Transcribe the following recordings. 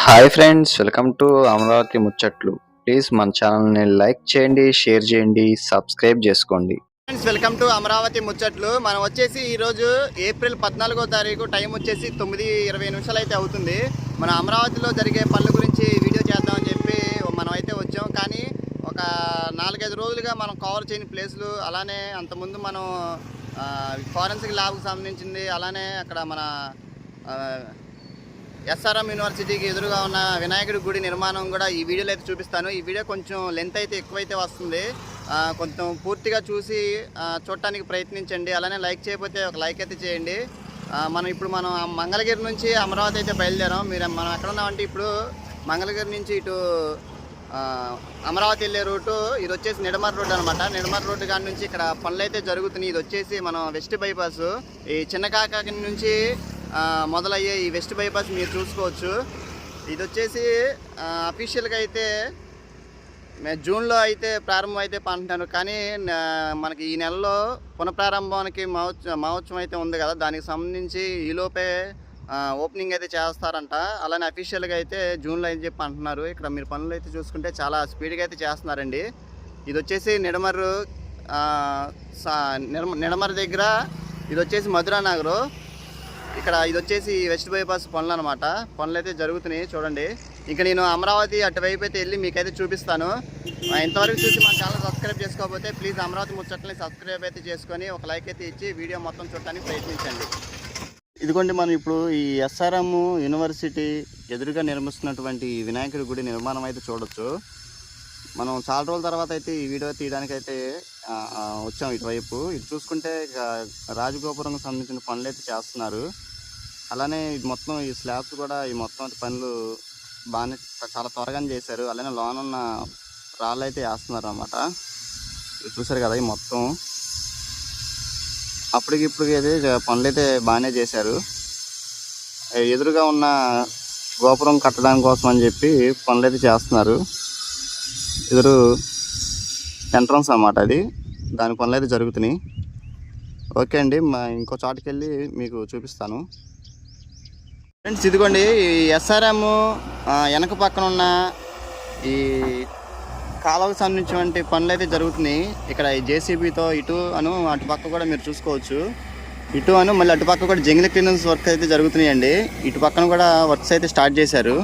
Hi friends, welcome to Amaravati ముచ్చట్లు. Please మన ఛానల్ని లైక్ చేయండి, షేర్ చేయండి, సబ్స్క్రైబ్ చేసుకోండి. ఫ్రెండ్స్, వెల్కమ్ టు అమరావతి ముచ్చట్లు. మనం వచ్చేసి ఈరోజు ఏప్రిల్ 14వ తారీఖు, టైం వచ్చేసి 9:20 అయితే అవుతుంది. మన అమరావతిలో జరిగే పనుల గురించి వీడియో చేద్దామని చెప్పి మనం అయితే వచ్చాం. కానీ ఒక 4-5 రోజులుగా మనం కవర్ చేయని ప్లేసులు, అలానే అంతకుముందు మనం ఫారెన్సిక్ ల్యాబ్కి సంబంధించింది, అలానే అక్కడ మన ఎస్ఆర్ఎం యూనివర్సిటీకి ఎదురుగా ఉన్న వినాయకుడి గుడి నిర్మాణం కూడా ఈ వీడియోలో అయితే చూపిస్తాను. ఈ వీడియో కొంచెం లెంత్ అయితే ఎక్కువైతే వస్తుంది. కొంచెం పూర్తిగా చూసి చూడటానికి ప్రయత్నించండి. అలానే లైక్ చేయకపోతే ఒక లైక్ అయితే చేయండి. మనం మంగళగిరి నుంచి అమరావతి అయితే బయలుదేరాం. మనం ఎక్కడ ఉన్నామంటే ఇప్పుడు మంగళగిరి నుంచి ఇటు అమరావతి వెళ్ళే రూటు. ఇది వచ్చేసి నిడమర్ రోడ్డు అనమాట. నిడమర్ రోడ్డు కాడి నుంచి ఇక్కడ పనులు అయితే జరుగుతున్నాయి. ఇది వచ్చేసి మనం వెస్ట్ బైపాస్, ఈ చిన్న కాకాకి నుంచి మొదలయ్యే ఈ వెస్ట్ బైపాస్ మీరు చూసుకోవచ్చు. ఇది వచ్చేసి అఫీషియల్గా అయితే జూన్లో అయితే ప్రారంభం అయితే అంటున్నారు. కానీ మనకి ఈ నెలలో పునఃప్రారంభానికి మహోత్సవం అయితే ఉంది కదా, దానికి సంబంధించి ఈలోపే ఓపెనింగ్ అయితే చేస్తారంట. అలానే అఫీషియల్గా అయితే జూన్లో అయితే చెప్పి అంటున్నారు. ఇక్కడ మీరు పనులు అయితే చూసుకుంటే చాలా స్పీడ్గా అయితే చేస్తున్నారండి. ఇది వచ్చేసి నిడమర్ దగ్గర, ఇది వచ్చేసి మధురా నగరు. ఇక్కడ ఇది వచ్చేసి వెస్ట్ బైపాస్ పనులు అనమాట. పనులు అయితే జరుగుతున్నాయి చూడండి. ఇంకా నేను అమరావతి అటువైపు అయితే వెళ్ళి మీకైతే చూపిస్తాను. ఇంతవరకు చూసి మన ఛానల్ సబ్స్క్రైబ్ చేసుకోకపోతే ప్లీజ్ అమరావతి ముచ్చట్లని సబ్స్క్రైబ్ అయితే చేసుకొని ఒక లైక్ అయితే ఇచ్చి వీడియో మొత్తం చూడటానికి ప్రయత్నించండి. ఇదిగోండి, మనం ఇప్పుడు ఈ ఎస్ఆర్ఎం యూనివర్సిటీ ఎదురుగా నిర్మిస్తున్నటువంటి వినాయకుడి గుడి నిర్మాణం అయితే చూడొచ్చు. మనం చాలా రోజుల తర్వాత అయితే ఈ వీడియో తీయడానికి అయితే వచ్చాం ఇటువైపు. ఇది చూసుకుంటే రాజగోపురం సంబంధించిన పనులు అయితే చేస్తున్నారు. అలానే ఇది మొత్తం ఈ స్లాబ్స్ కూడా ఈ మొత్తం పనులు బాగానే చాలా త్వరగానే చేశారు. అలానే లోన్ ఉన్న రాళ్ళు అయితే వేస్తున్నారు అన్నమాట. చూసారు కదా, ఈ మొత్తం అప్పటికిప్పటికి అయితే పనులు అయితే బాగానే చేశారు. ఎదురుగా ఉన్న గోపురం కట్టడానికి కోసం అని చెప్పి పనులు అయితే చేస్తున్నారు. ఎదురు ఎంట్రన్స్ అన్నమాట అది, దాని పనులు అయితే జరుగుతున్నాయి. ఓకే అండి, ఇంకో చోటుకి వెళ్ళి మీకు చూపిస్తాను. ఫ్రెండ్స్, ఇదిగోండి ఈ ఎస్ఆర్ఎం వెనక పక్కన ఉన్న ఈ కాలువకు సంబంధించినటువంటి పనులు అయితే జరుగుతున్నాయి. ఇక్కడ ఈ జేసీబీతో ఇటు అటు పక్క కూడా మీరు చూసుకోవచ్చు. ఇటు మళ్ళీ అటు పక్క కూడా జంగిల్ క్లీనెన్స్ వర్క్ అయితే జరుగుతున్నాయండి. ఇటు పక్కన కూడా వర్క్స్ అయితే స్టార్ట్ చేశారు.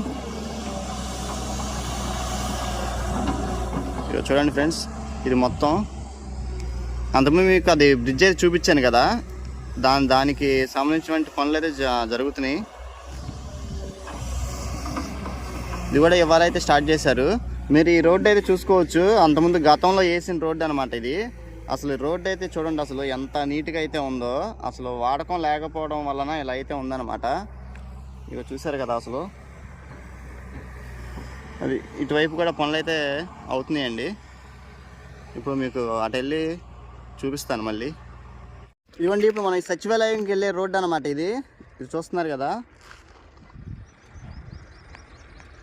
చూడండి ఫ్రెండ్స్, ఇది మొత్తం అంతకుముందు మీకు అది బ్రిడ్జ్ అయితే చూపించాను కదా, దానికి సంబంధించినటువంటి పనులు అయితే జరుగుతున్నాయి. ఇది కూడా ఎవరైతే స్టార్ట్ చేశారు. మీరు ఈ రోడ్డు అయితే చూసుకోవచ్చు. అంతకుముందు గతంలో వేసిన రోడ్డు అనమాట ఇది. అసలు ఈ రోడ్డు అయితే చూడండి అసలు ఎంత నీట్గా అయితే ఉందో. అసలు వాడకం లేకపోవడం వలన ఇలా అయితే ఉందన్నమాట. ఇక చూసారు కదా, అసలు అది ఇటువైపు కూడా పనులు అయితే అవుతున్నాయండి. ఇప్పుడు మీకు అటు వెళ్ళి చూపిస్తాను మళ్ళీ. ఇవ్వండి, ఇప్పుడు మన సచివాలయంకి వెళ్ళే రోడ్డు అనమాట ఇది చూస్తున్నారు కదా.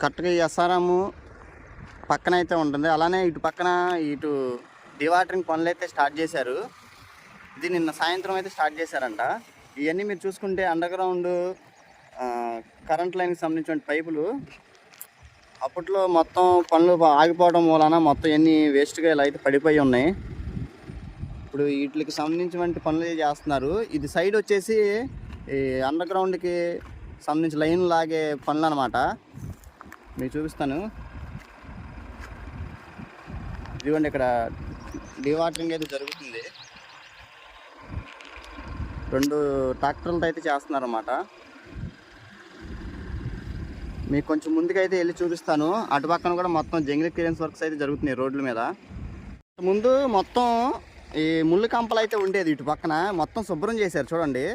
కరెక్ట్గా ఈ ఎస్ఆర్ఎం పక్కన అయితే ఉంటుంది. అలానే ఇటు పక్కన ఇటు డివాటరింగ్ పనులు అయితే స్టార్ట్ చేశారు. ఇది నిన్న సాయంత్రం అయితే స్టార్ట్ చేశారంట. ఇవన్నీ మీరు చూసుకుంటే అండర్ గ్రౌండ్ కరెంట్ లైన్కి సంబంధించిన పైపులు అప్పట్లో మొత్తం పనులు ఆగిపోవడం వలన మొత్తం ఎన్ని వేస్ట్గా ఇలా అయితే పడిపోయి ఉన్నాయి. ఇప్పుడు వీటికి సంబంధించినటువంటి పనులు చేస్తున్నారు. ఇది సైడ్ వచ్చేసి ఈ అండర్ గ్రౌండ్కి సంబంధించి లైన్ లాగే పనులు అనమాట. మీకు చూపిస్తాను. ఇదిగోండి, ఇక్కడ డివాటరింగ్ అయితే జరుగుతుంది. 2 ట్రాక్టర్లతో అయితే చేస్తున్నారు అన్నమాట. మీకు కొంచెం ముందుకైతే వెళ్ళి చూపిస్తాను. అటు పక్కన కూడా మొత్తం జంగిల్ క్లియరెన్స్ వర్క్స్ అయితే జరుగుతున్నాయి రోడ్ల మీద. ముందు మొత్తం ఈ ముళ్ళు కంపలు అయితే ఉండేది. ఇటు పక్కన మొత్తం శుభ్రం చేశారు చూడండి.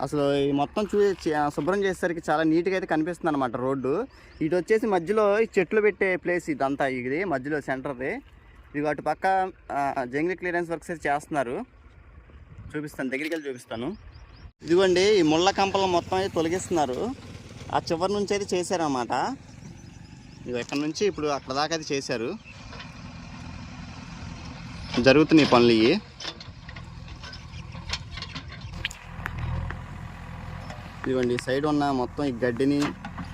అసలు ఈ మొత్తం శుభ్రం చేసేసరికి చాలా నీట్గా అయితే కనిపిస్తుంది అనమాట రోడ్డు. ఇటు వచ్చేసి మధ్యలో ఈ చెట్లు పెట్టే ప్లేస్ ఇదంతా, ఇది మధ్యలో సెంటర్ది. ఇది అటు పక్క జంగిల్ క్లియరెన్స్ వర్క్స్ అయితే చేస్తున్నారు. చూపిస్తాను, దగ్గరికి వెళ్ళి చూపిస్తాను. ఇదిగోండి, ఈ ముళ్ళ కంపలు మొత్తం అయితే తొలగిస్తున్నారు. ఆ చివరి నుంచి అయితే చేశారన్నమాట. ఇది ఎక్కడి నుంచి ఇప్పుడు అక్కడ దాకా అయితే చేశారు. జరుగుతున్నాయి పనులు ఇవి. ఇదిగోండి సైడ్ ఉన్న మొత్తం ఈ గడ్డిని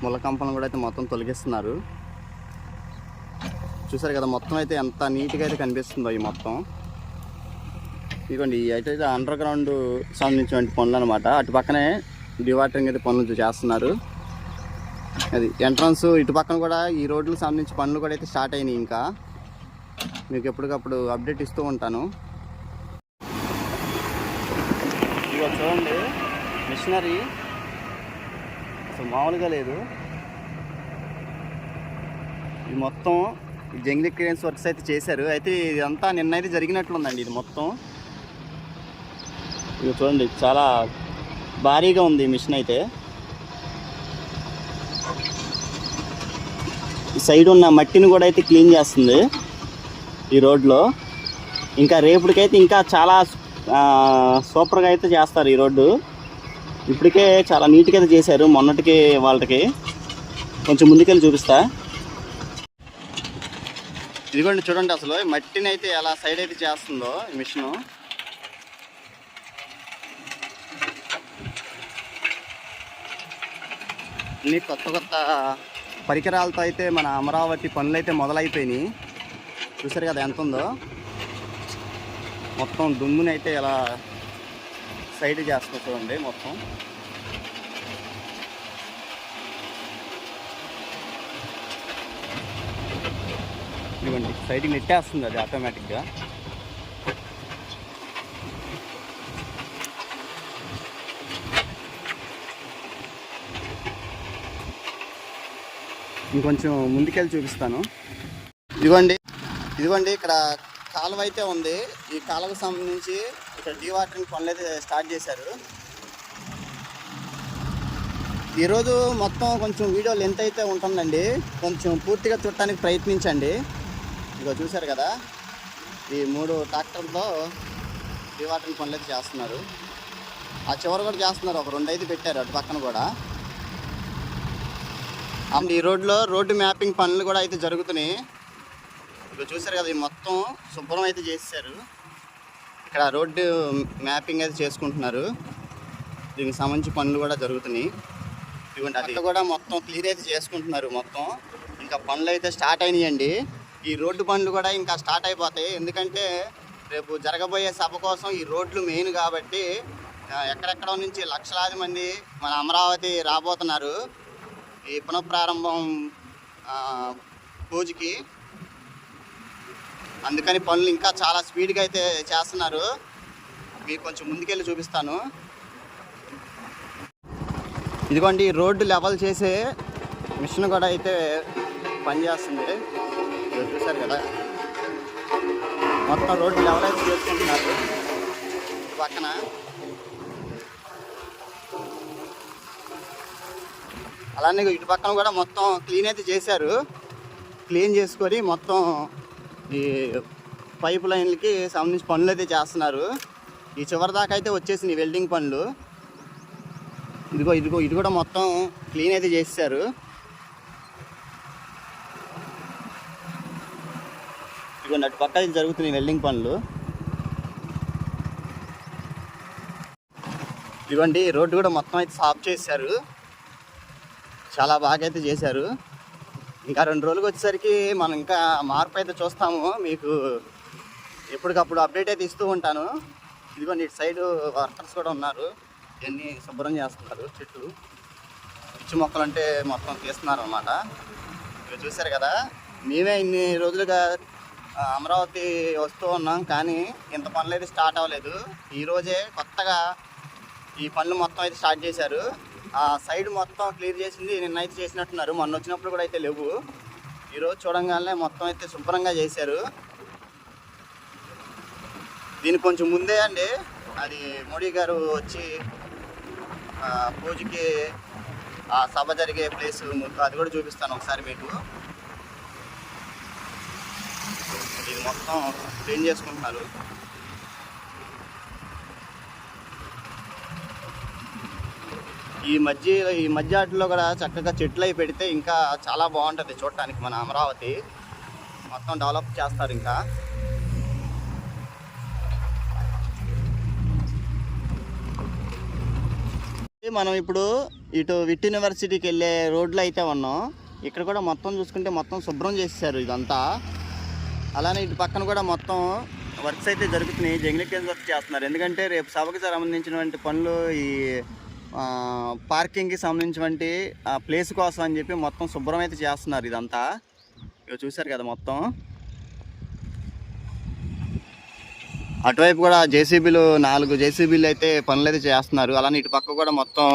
ముళ్ళ కంపలను కూడా అయితే మొత్తం తొలగిస్తున్నారు. చూసారు కదా మొత్తం అయితే ఎంత నీట్గా అయితే కనిపిస్తుందో ఈ మొత్తం. ఇదిగోండి అయితే అండర్ గ్రౌండ్ సంబంధించిన పనులు అనమాట. అటు పక్కనే డివాటరింగ్ అయితే పనులు చేస్తున్నారు. అది ఎంట్రన్స్. ఇటు పక్కన కూడా ఈ రోడ్లకు సంబంధించి పనులు కూడా అయితే స్టార్ట్ అయినాయి. ఇంకా మీకు ఎప్పటికప్పుడు అప్డేట్ ఇస్తూ ఉంటాను. ఇదిగో చూడండి మిషనరీ అసలు మామూలుగా లేదు. ఇది మొత్తం జంగిల్ క్లియరెన్స్ వర్క్స్ అయితే చేశారు. అయితే ఇదంతా నిన్నైతే జరిగినట్లుందండి. ఇది మొత్తం ఇది చూడండి చాలా భారీగా ఉంది ఈ మిషన్ అయితే. ఈ సైడ్ ఉన్న మట్టిని కూడా అయితే క్లీన్ చేస్తుంది ఈ రోడ్లో. ఇంకా రేపటికైతే ఇంకా చాలా సూపర్గా అయితే చేస్తారు ఈ రోడ్డు. ఇప్పటికే చాలా నీట్గా అయితే చేశారు. మొన్నటికి వాళ్ళకి కొంచెం ముందుకెళ్ళి చూపిస్తా. ఇదిగోండి చూడండి అసలు మట్టిని అయితే ఎలా సైడ్ అయితే చేస్తుందో ఈ మిషను. అన్ని కొత్త కొత్త పరికరాలతో అయితే మన అమరావతి పనులు అయితే మొదలైపోయినాయి. చూసారు కదా ఎంత ఉందో. మొత్తం దుమ్ముని అయితే ఎలా సైడ్ చేస్తుంది చూడండి మొత్తం. ఇదిగోండి సైడ్కి నెట్టేస్తుంది అది ఆటోమేటిక్గా. ఇంకొంచెం ముందుకెళ్ళి చూపిస్తాను. ఇదిగోండి ఇక్కడ కాలువ అయితే ఉంది. ఈ కాలువకు సంబంధించి ఇక్కడ డీవాటరింగ్ పనులు అయితే స్టార్ట్ చేశారు. ఈరోజు మొత్తం కొంచెం వీడియో లెంత్ అయితే ఉంటుందండి. కొంచెం పూర్తిగా చూడటానికి ప్రయత్నించండి. ఇదిగో చూశారు కదా ఈ 3 ట్రాక్టర్లతో డీవాటరింగ్ పనులు అయితే చేస్తున్నారు. ఆ చివరి కూడా చేస్తున్నారు. ఒక 2 అయితే పెట్టారు అటు పక్కన కూడా. ఈ రోడ్డు మ్యాపింగ్ పనులు కూడా అయితే జరుగుతున్నాయి. ఇక్కడ చూసారు కదా ఈ మొత్తం శుభ్రం అయితే చేశారు. ఇక్కడ రోడ్డు మ్యాపింగ్ అయితే చేసుకుంటున్నారు. దీనికి సంబంధించి పనులు కూడా జరుగుతున్నాయి. ఇదిగోండి అది కూడా మొత్తం క్లియర్ అయితే చేసుకుంటున్నారు. మొత్తం ఇంకా పనులు అయితే స్టార్ట్ అయినాయండి. ఈ రోడ్డు పనులు కూడా ఇంకా స్టార్ట్ అయిపోతాయి. ఎందుకంటే రేపు జరగబోయే సభ కోసం ఈ రోడ్లు మెయిన్ కాబట్టి ఎక్కడెక్కడ నుంచి లక్షలాది మంది మన అమరావతి రాబోతున్నారు ఈ పునఃప్రారంభం పూజకి. అందుకని పనులు ఇంకా చాలా స్పీడ్గా అయితే చేస్తున్నారు. మీకు కొంచెం ముందుకెళ్ళి చూపిస్తాను. ఇదిగోండి రోడ్డు లెవెల్ చేసే మిషన్ కూడా అయితే పనిచేస్తుంది. చూసారు కదా మొత్తం రోడ్డు లెవెల్ అయితే చేసుకుంటున్నారు పక్కన. అలానే ఇటు పక్కన కూడా మొత్తం క్లీన్ అయితే చేశారు. క్లీన్ చేసుకొని మొత్తం ఈ పైప్ లైన్లకి సంబంధించి పనులు అయితే చేస్తున్నారు. ఈ చివరి దాకా అయితే వచ్చేసింది వెల్డింగ్ పనులు. ఇది కూడా మొత్తం క్లీన్ అయితే చేశారు. ఇదిగోండి అటు పక్క జరుగుతున్నాయి వెల్డింగ్ పనులు. ఇదిగోండి రోడ్డు కూడా మొత్తం అయితే సాఫ్ చేశారు. చాలా బాగా అయితే చేశారు. ఇంకా 2 రోజులకు వచ్చేసరికి మనం ఇంకా మార్పు అయితే చూస్తాము. మీకు ఎప్పటికప్పుడు అప్డేట్ అయితే ఇస్తూ ఉంటాను. ఇదిగోండి ఇటు సైడ్ వర్కర్స్ కూడా ఉన్నారు. ఇవన్నీ శుభ్రం చేస్తున్నారు. చెట్లు పిచ్చి మొక్కలు అంటే మొత్తం తీస్తున్నారు అన్నమాట. మీరు చూసారు కదా మేమే ఇన్ని రోజులుగా అమరావతి వస్తూ ఉన్నాం కానీ ఇంత పనులు అయితే స్టార్ట్ అవ్వలేదు. ఈరోజే కొత్తగా ఈ పనులు మొత్తం అయితే స్టార్ట్ చేశారు. ఆ సైడ్ మొత్తం క్లియర్ చేసింది నిన్న అయితే చేసినట్టున్నారు. మొన్న వచ్చినప్పుడు కూడా అయితే లేవు. ఈరోజు చూడంగానే మొత్తం అయితే శుభ్రంగా చేశారు. దీనికి కొంచెం ముందే అండి అది మోడీ గారు వచ్చి పూజకి ఆ సభ జరిగే ప్లేస్ అది కూడా చూపిస్తాను ఒకసారి మీకు. ఇది మొత్తం క్లీన్ చేసుకుంటున్నారు. ఈ మధ్య వాటిలో కూడా చక్కగా చెట్లు అవి పెడితే ఇంకా చాలా బాగుంటుంది చూడటానికి. మన అమరావతి మొత్తం డెవలప్ చేస్తారు ఇంకా. మనం ఇప్పుడు ఇటు విట్ యూనివర్సిటీకి వెళ్ళే రోడ్లో అయితే ఉన్నాం. ఇక్కడ కూడా మొత్తం చూసుకుంటే మొత్తం శుభ్రం చేశారు ఇదంతా. అలానే ఇటు పక్కన కూడా మొత్తం వర్క్స్ అయితే జరుగుతున్నాయి, జంగ్లికెన్స్ వర్క్ చేస్తున్నారు. ఎందుకంటే రేపు సభకు సంబంధించినటువంటి పనులు, ఈ పార్కింగ్కి సంబంధించినటువంటి ప్లేస్ కోసం అని చెప్పి మొత్తం శుభ్రం అయితే చేస్తున్నారు ఇదంతా. ఇక చూశారు కదా మొత్తం. అటువైపు కూడా జేసీబీలు 4 జేసీబీలు అయితే పనులు అయితే చేస్తున్నారు. అలానే ఇటు పక్క కూడా మొత్తం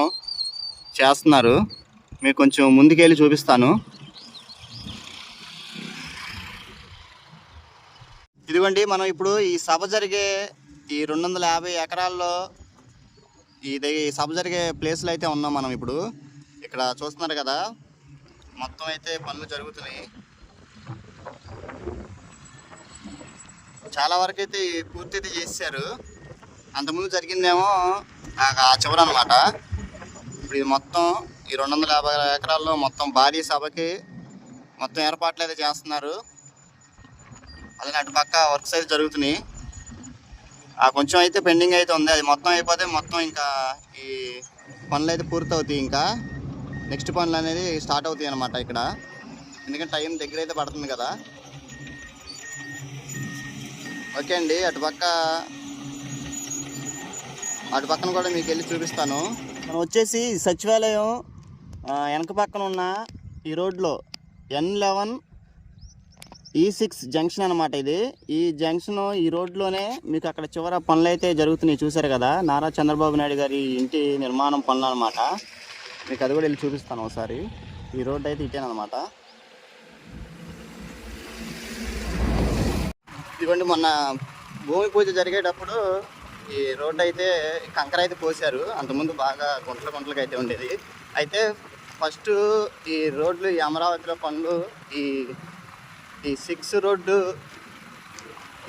చేస్తున్నారు. మీకు కొంచెం ముందుకెళ్ళి చూపిస్తాను. ఇదిగోండి, మనం ఇప్పుడు ఈ సభ జరిగే ఈ 250 ఎకరాల్లో ఈ సభ జరిగే ప్లేస్లో అయితే ఉన్నాం మనం ఇప్పుడు. ఇక్కడ చూస్తున్నారు కదా మొత్తం అయితే పనులు జరుగుతున్నాయి. చాలా వరకు అయితే పూర్తి అయితే చేశారు. అంతకుముందు జరిగిందేమో ఆ చివర అనమాట. ఇప్పుడు ఇది మొత్తం ఈ 250 ఎకరాల్లో మొత్తం భారీ సభకి మొత్తం ఏర్పాట్లు అయితే చేస్తున్నారు. అలానే అటు పక్క వర్క్స్ అయితే జరుగుతున్నాయి. కొంచెం అయితే పెండింగ్ అయితే ఉంది. అది మొత్తం అయిపోతే మొత్తం ఇంకా ఈ పనులు అయితే పూర్తి అవుతాయి. ఇంకా నెక్స్ట్ పనులు అనేది స్టార్ట్ అవుతాయి అన్నమాట ఇక్కడ. ఎందుకంటే టైం దగ్గర అయితే పడుతుంది కదా. ఓకే అండి, అటు పక్కన కూడా మీకు వెళ్ళి చూపిస్తాను. మనం వచ్చేసి సచివాలయం వెనక పక్కన ఉన్న ఈ రోడ్లో N11 E6 జంక్షన్ అనమాట ఇది. ఈ జంక్షన్ ఈ రోడ్లోనే మీకు అక్కడ చివర పనులు అయితే జరుగుతున్నాయి. చూసారు కదా, నారా చంద్రబాబు నాయుడు గారి ఇంటి నిర్మాణం పనులు అనమాట. మీకు అది కూడా వెళ్ళి చూపిస్తాను ఒకసారి. ఈ రోడ్డు అయితే ఇటేనమాట. ఇదిగోండి, మొన్న భూమి పూజ జరిగేటప్పుడు ఈ రోడ్డు అయితే కంకర అయితే పోసారు. అంతకుముందు బాగా గుంటలుగా అయితే ఉండేది. అయితే ఫస్ట్ ఈ రోడ్లు, ఈ అమరావతిలో పనులు, ఈ 6 రోడ్డు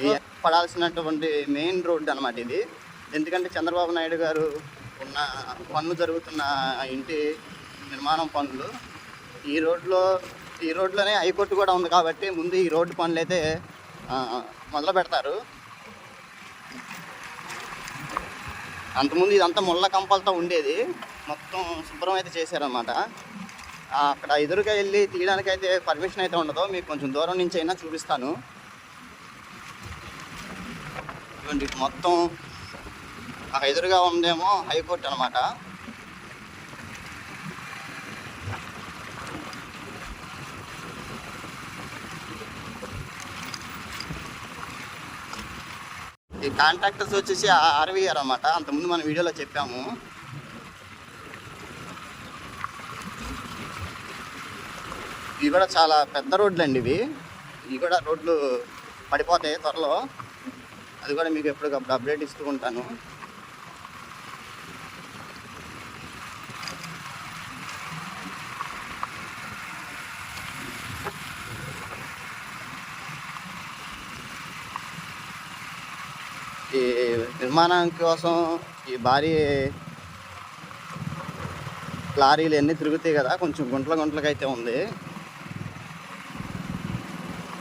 ఈ పడాల్సినటువంటి మెయిన్ రోడ్డు అనమాట ఇది. ఎందుకంటే చంద్రబాబు నాయుడు గారు ఉన్న పనులు జరుగుతున్న ఇంటి నిర్మాణం పనులు ఈ రోడ్లోనే హైకోర్టు కూడా ఉంది కాబట్టి ముందు ఈ రోడ్డు పనులు అయితే మొదలు పెడతారు. అంతకుముందు ఇదంతా ముళ్ళ కంపలతో ఉండేది. మొత్తం శుభ్రం అయితే చేశారనమాట. అక్కడ ఎదురుగా వెళ్ళి తీయడానికి అయితే పర్మిషన్ అయితే ఉండదు. మీకు కొంచెం దూరం నుంచి అయినా చూపిస్తాను. ఇవ్వండి, మొత్తం అక్కడ ఎదురుగా ఉందేమో హైకోర్టు అనమాట. ఈ కాంట్రాక్టర్స్ వచ్చేసి RVR అనమాట. అంతకుముందు మన వీడియోలో చెప్పాము. ఇవి కూడా చాలా పెద్ద రోడ్లు అండి. ఇవి కూడా రోడ్లు పడిపోతాయి త్వరలో. అది కూడా మీకు ఎప్పటికప్పుడు అప్డేట్ ఇస్తూ ఉంటాను. ఈ నిర్మాణం కోసం ఈ భారీ లారీలు అన్నీ తిరుగుతాయి కదా, కొంచెం గుంటలుగా అయితే ఉంది.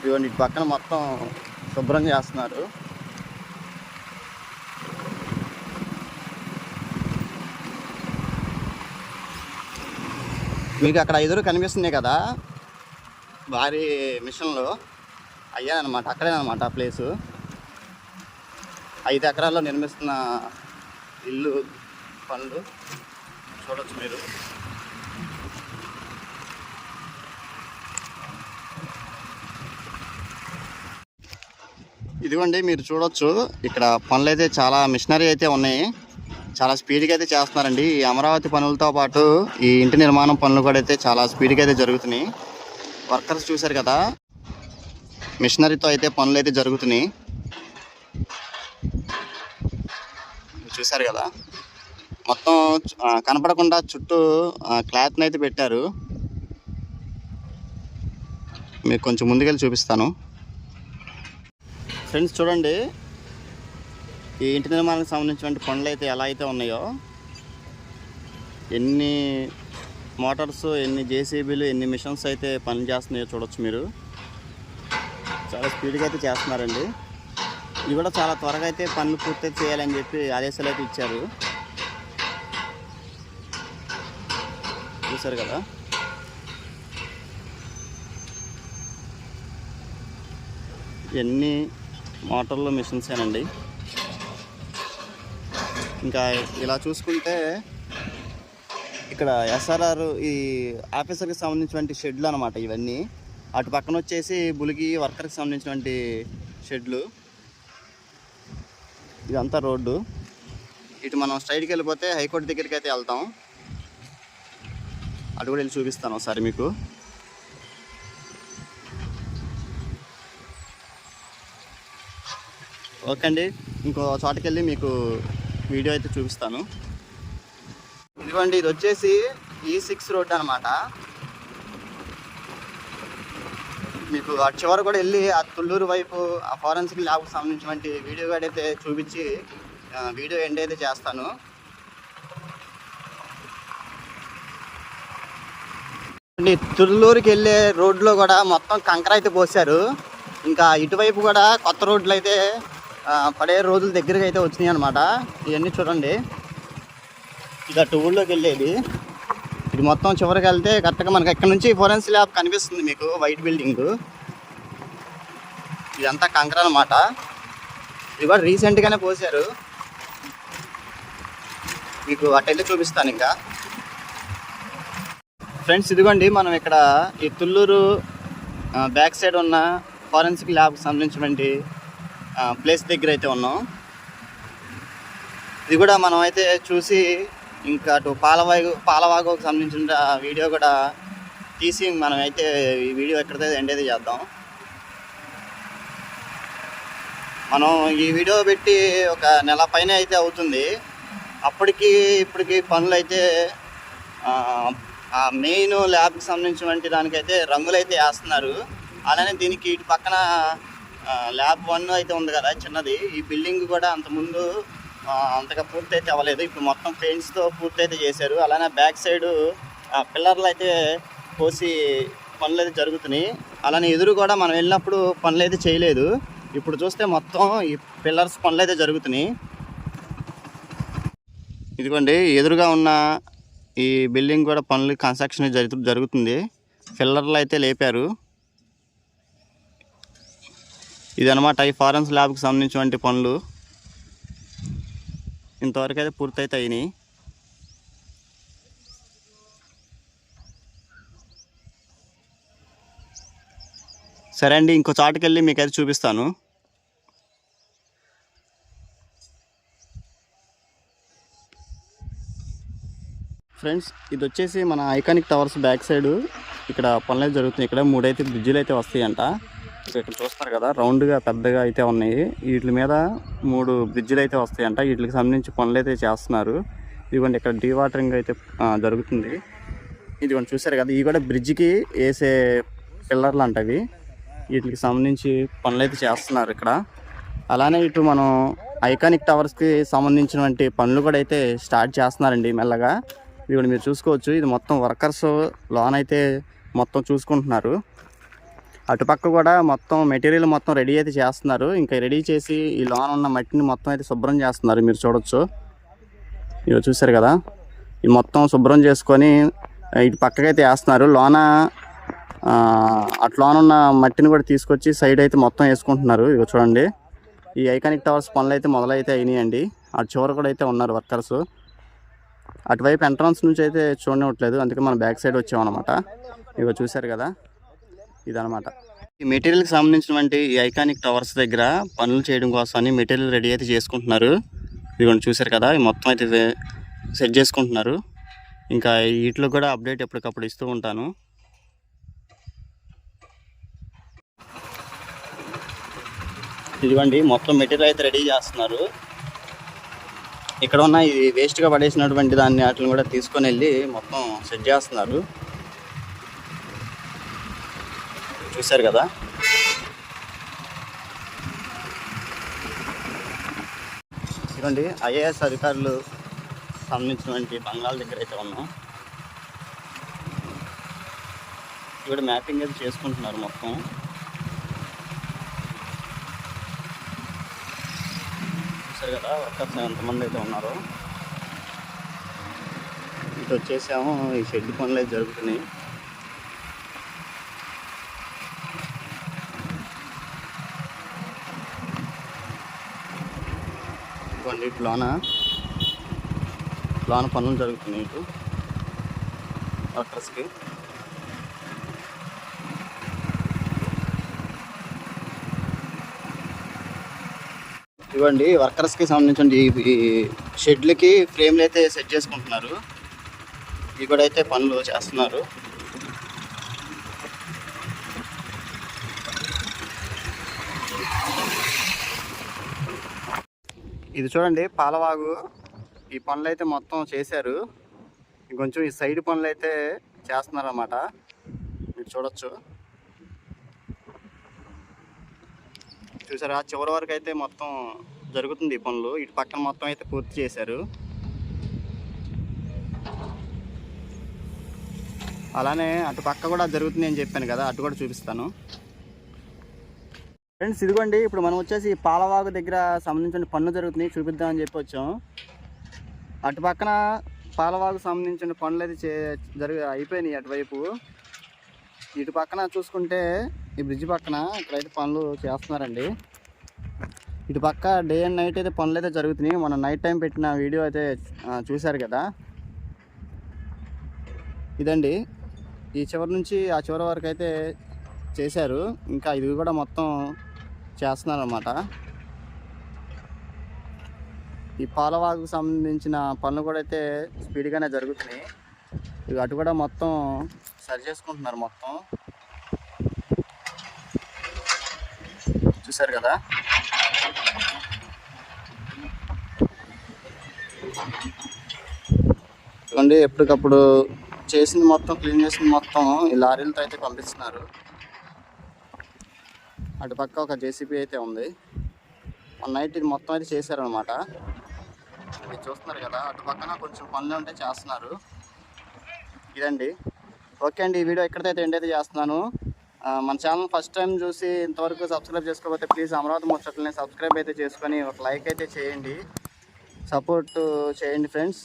ఇవన్నీ పక్కన మొత్తం శుభ్రం చేస్తున్నారు. మీకు అక్కడ ఎదురు కనిపిస్తున్నాయి కదా భారీ మిషన్లు, అయ్యానమాట. అక్కడేనమాట ఆ ప్లేసు. 5 ఎకరాల్లో నిర్మిస్తున్న ఇల్లు పనులు చూడొచ్చు మీరు. ఇదిగోండి, మీరు చూడొచ్చు ఇక్కడ పనులు అయితే చాలా మిషనరీ అయితే ఉన్నాయి. చాలా స్పీడ్గా అయితే చేస్తున్నారండి. ఈ అమరావతి పనులతో పాటు ఈ ఇంటి నిర్మాణం పనులు కూడా అయితే చాలా స్పీడ్గా అయితే జరుగుతున్నాయి. వర్కర్స్ చూశారు కదా, మిషనరీతో అయితే పనులు అయితే జరుగుతున్నాయి. చూశారు కదా, మొత్తం కనపడకుండా చుట్టూ క్లాత్ని అయితే పెట్టారు. మీకు కొంచెం ముందుకెళ్ళి చూపిస్తాను. ఫ్రెండ్స్ చూడండి, ఈ ఇంటి నిర్మాణానికి సంబంధించిన పనులు అయితే ఎలా అయితే ఉన్నాయో, ఎన్ని మోటార్స్, ఎన్ని జేసీబీలు, ఎన్ని మిషన్స్ అయితే పని చేస్తున్నాయో చూడొచ్చు మీరు. చాలా స్పీడ్గా అయితే చేస్తున్నారండి. ఇవి కూడా చాలా త్వరగా అయితే పనులు పూర్తి చేయాలని చెప్పి ఆదేశాలు అయితే ఇచ్చారు. చూసారు కదా. ఇవన్నీ మోటార్లు మిషన్సేనండి. ఇంకా ఇలా చూసుకుంటే ఇక్కడ ఎస్ఆర్ఆర్ ఈ ఆఫీసర్కి సంబంధించినటువంటి షెడ్లు అనమాట ఇవన్నీ. అటు పక్కన వచ్చేసి బులిగి వర్కర్కి సంబంధించినటువంటి షెడ్లు. ఇదంతా రోడ్డు. ఇటు మనం స్ట్రైట్కి వెళ్ళిపోతే హైకోర్టు దగ్గరికి అయితే వెళ్తాం. అటు కూడా వెళ్ళి చూపిస్తాను ఒకసారి మీకు. ఓకే అండి, ఇంకో చోటకి వెళ్ళి మీకు వీడియో అయితే చూపిస్తాను. ఇదిగోండి, ఇది వచ్చేసి E6 రోడ్ అనమాట. మీకు అటు చివరి కూడా వెళ్ళి ఆ తుళ్ళూరు వైపు ఆ ఫారెన్సిక్ ల్యాబ్కి సంబంధించినటువంటి వీడియో కూడా అయితే చూపించి వీడియో ఎండ్ అయితే చేస్తాను. తుళ్ళూరుకి వెళ్ళే రోడ్లో కూడా మొత్తం కంకర అయితే పోసారు. ఇంకా ఇటువైపు కూడా కొత్త రోడ్లు అయితే పడే రోజుల దగ్గరగా అయితే వచ్చినాయి అనమాట. ఇవన్నీ చూడండి, ఇది అటు ఊళ్ళోకి వెళ్ళేది. ఇది మొత్తం చివరికి వెళ్తే కరెక్ట్గా మనకి ఎక్కడి నుంచి ఫోరెన్సిక్ ల్యాబ్ కనిపిస్తుంది మీకు, వైట్ బిల్డింగ్. ఇదంతా కంకర అనమాట. ఇది కూడా రీసెంట్గానే పోసారు. మీకు అటు వెళ్ళి చూపిస్తాను. ఇంకా ఫ్రెండ్స్, ఇదిగోండి, మనం ఇక్కడ ఈ తుళ్ళూరు బ్యాక్ సైడ్ ఉన్న ఫోరెన్సిక్ ల్యాబ్కి సంబంధించినటువంటి ప్లేస్ దగ్గర అయితే ఉన్నాం. ఇది కూడా మనం అయితే చూసి ఇంకా అటు పాలవాగుకు సంబంధించిన వీడియో కూడా తీసి మనం అయితే ఈ వీడియో ఎక్కడితే ఎండ్ అయితే చేద్దాం. మనం ఈ వీడియో పెట్టి ఒక నెల పైన అయితే అవుతుంది. అప్పటికి ఇప్పటికి పనులు అయితే ఆ మెయిన్ ల్యాబ్కి సంబంధించినటువంటి దానికైతే రంగులు అయితే వేస్తున్నారు. అలానే దీనికి ఇటు పక్కన ల్యాబ్ 1 అయితే ఉంది కదా చిన్నది, ఈ బిల్డింగ్ కూడా అంతకుముందు అంతగా పూర్తి అయితే అవ్వలేదు. ఇప్పుడు మొత్తం పెయింట్స్తో పూర్తి అయితే చేశారు. అలానే బ్యాక్ సైడు పిల్లర్లు అయితే పోసి పనులు అయితే జరుగుతున్నాయి. అలానే ఎదురు కూడా మనం వెళ్ళినప్పుడు పనులు అయితే చేయలేదు. ఇప్పుడు చూస్తే మొత్తం ఈ పిల్లర్స్ పనులు అయితే జరుగుతున్నాయి. ఇదిగోండి, ఎదురుగా ఉన్న ఈ బిల్డింగ్ కూడా పనులు కన్స్ట్రక్షన్ జరుగుతుంది. పిల్లర్లు అయితే లేపారు. ఇదనమాట ఈ ఫారెన్సిక్ ల్యాబ్కి సంబంధించినటువంటి పనులు. ఇంతవరకు అయితే పూర్తయితే అయినాయి. సరే అండి, ఇంకో చాటుకి వెళ్ళి మీకైతే చూపిస్తాను. ఫ్రెండ్స్, ఇది వచ్చేసి మన ఐకానిక్ టవర్స్ బ్యాక్ సైడ్ ఇక్కడ పనులు అయితే జరుగుతున్నాయి. ఇక్కడ 3 అయితే బ్రిడ్జిలు అయితే వస్తాయంట. ఇక్కడ చూస్తున్నారు కదా, రౌండ్గా పెద్దగా అయితే ఉన్నాయి. వీటి మీద 3 బ్రిడ్జిలు అయితే వస్తాయంట. వీటికి సంబంధించి పనులు అయితే చేస్తున్నారు. ఇదిగోండి, ఇక్కడ డీవాటరింగ్ అయితే జరుగుతుంది. ఇదిగోండి చూసారు కదా, ఇవి కూడా బ్రిడ్జికి వేసే పిల్లర్లు అంటవి. వీటికి సంబంధించి పనులు అయితే చేస్తున్నారు ఇక్కడ. అలానే ఇటు మనం ఐకానిక్ టవర్స్కి సంబంధించినటువంటి పనులు కూడా అయితే స్టార్ట్ చేస్తున్నారండి మెల్లగా. ఇది కూడా మీరు చూసుకోవచ్చు. ఇది మొత్తం వర్కర్స్ లోన్ అయితే మొత్తం చూసుకుంటున్నారు. అటుపక్క కూడా మొత్తం మెటీరియల్ మొత్తం రెడీ అయితే చేస్తున్నారు. ఇంకా రెడీ చేసి ఈ లోన్ ఉన్న మట్టిని మొత్తం అయితే శుభ్రం చేస్తున్నారు. మీరు చూడొచ్చు, ఇవి చూసారు కదా, ఈ మొత్తం శుభ్రం చేసుకొని ఇటు పక్కకైతే వేస్తున్నారు. లోన అట్లా ఉన్న మట్టిని కూడా తీసుకొచ్చి సైడ్ అయితే మొత్తం వేసుకుంటున్నారు. ఇవి చూడండి, ఈ ఐకానిక్ టవర్స్ పనులు అయితే మొదలైతే అయినాయండి. అటు చివరి కూడా అయితే ఉన్నారు వర్కర్స్. అటువైపు ఎంట్రన్స్ నుంచి అయితే చూడనివ్వట్లేదు, అందుకే మనం బ్యాక్ సైడ్ వచ్చామన్నమాట. ఇవి చూసారు కదా, ఇదనమాట ఈ మెటీరియల్కి సంబంధించినటువంటి ఈ ఐకానిక్ టవర్స్ దగ్గర పనులు చేయడం కోసమని మెటీరియల్ రెడీ అయితే చేసుకుంటున్నారు. ఇదిగోండి చూసారు కదా, మొత్తం అయితే సెట్ చేసుకుంటున్నారు. ఇంకా వీటిలో కూడా అప్డేట్ ఎప్పటికప్పుడు ఇస్తూ ఉంటాను. ఇదిగోండి, మొత్తం మెటీరియల్ అయితే రెడీ చేస్తున్నారు. ఇక్కడ ఉన్న ఈ వేస్ట్గా పడేసినటువంటి దాన్ని వాటిని కూడా తీసుకొని వెళ్ళి మొత్తం సెట్ చేస్తున్నారు. చూశారు కదా, ఇదిగోండి ఐఏఎస్ అధికారులు సంబంధించినటువంటి బంగాళ దగ్గర అయితే ఉన్నాం. ఇక్కడ మ్యాపింగ్ అయితే చేసుకుంటున్నారు మొత్తం. చూసారు కదా వర్కర్స్ ఎంతమంది అయితే ఉన్నారో. ఇటు వచ్చేసాము. ఈ షెడ్ పనులు అయితే జరుగుతున్నాయి. ఇవ్వండి లోన పనులు జరుగుతున్నాయి ఇటు వర్కర్స్కి. ఇవ్వండి వర్కర్స్కి సంబంధించి ఈ షెడ్లకి ఫ్రేమ్లు అయితే సెట్ చేసుకుంటున్నారు. ఇవి కూడా అయితే పనులు చేస్తున్నారు. ఇది చూడండి పాలవాగు. ఈ పనులు అయితే మొత్తం చేశారు. ఇంకొంచెం ఈ సైడ్ పనులు అయితే చేస్తున్నారు అన్నమాట. మీరు చూడొచ్చు. చూసారా చివరి వరకు అయితే మొత్తం జరుగుతుంది ఈ పనులు. ఇటు పక్కన మొత్తం అయితే పూర్తి చేశారు. అలానే అటు పక్క కూడా జరుగుతుంది అని చెప్పాను కదా, అటు కూడా చూపిస్తాను ఫ్రెండ్స్. ఇదిగోండి ఇప్పుడు మనం వచ్చేసి పాలవాగు దగ్గర సంబంధించిన పనులు జరుగుతున్నాయి, చూపిద్దామని చెప్పి వచ్చాం. అటు పక్కన పాలవాగు సంబంధించిన పనులు అయితే అయిపోయినాయి అటువైపు. ఇటు పక్కన చూసుకుంటే ఈ బ్రిడ్జ్ పక్కన ఇక్కడైతే పనులు చేస్తున్నారండి. ఇటు పక్క డే అండ్ నైట్ అయితే పనులు అయితే జరుగుతున్నాయి. మనం నైట్ టైం పెట్టిన వీడియో అయితే చూశారు కదా. ఇదండి ఈ చివరి నుంచి ఆ చివరి వరకు అయితే చేశారు. ఇంకా ఇది కూడా మొత్తం చేస్తున్నారు అన్నమాట. ఈ పాలవాగుకు సంబంధించిన పనులు కూడా అయితే స్పీడ్గానే జరుగుతున్నాయి. ఇవి అటు కూడా మొత్తం సరి చేసుకుంటున్నారు మొత్తం. చూసారు కదా. చూడండి ఎప్పటికప్పుడు చేసింది మొత్తం క్లీన్ చేసింది మొత్తం ఈ లారీలతో అయితే పంపిస్తున్నారు. అటుపక్క ఒక జేసీబీ అయితే ఉంది. నైట్ ఇది మొత్తం అయితే చేశారనమాట. మీరు చూస్తున్నారు కదా. అటు పక్కన కొంచెం పనులు ఉంటే చేస్తున్నారు. ఇదండి. ఓకే అండి, ఈ వీడియో ఎక్కడైతే ఎండ్ అయితే చేస్తున్నాను. మన ఛానల్ ఫస్ట్ టైం చూసి ఇంతవరకు సబ్స్క్రైబ్ చేసుకోకపోతే ప్లీజ్ అమరావతి ముచ్చట్లని సబ్స్క్రైబ్ అయితే చేసుకొని ఒక లైక్ అయితే చేయండి, సపోర్ట్ చేయండి friends.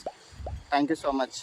Thank you so much.